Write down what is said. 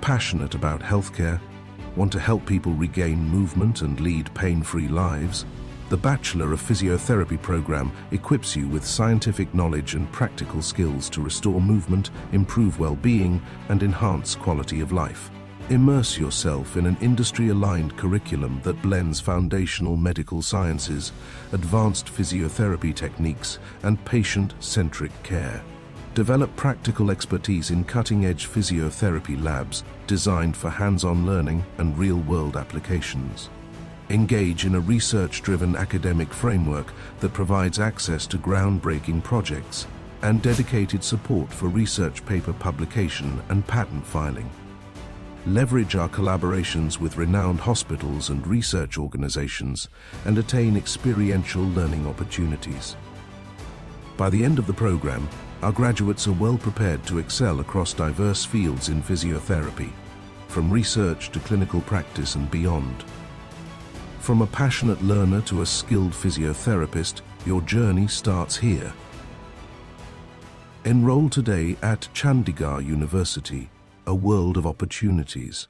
passionate about healthcare, want to help people regain movement and lead pain-free lives, the Bachelor of Physiotherapy program equips you with scientific knowledge and practical skills to restore movement, improve well-being, and enhance quality of life. Immerse yourself in an industry-aligned curriculum that blends foundational medical sciences, advanced physiotherapy techniques, and patient-centric care. Develop practical expertise in cutting-edge physiotherapy labs designed for hands-on learning and real-world applications. Engage in a research-driven academic framework that provides access to groundbreaking projects and dedicated support for research paper publication and patent filing. Leverage our collaborations with renowned hospitals and research organizations and attain experiential learning opportunities. By the end of the program, our graduates are well prepared to excel across diverse fields in physiotherapy, from research to clinical practice and beyond. From a passionate learner to a skilled physiotherapist, your journey starts here. Enroll today at Chandigarh University, a world of opportunities.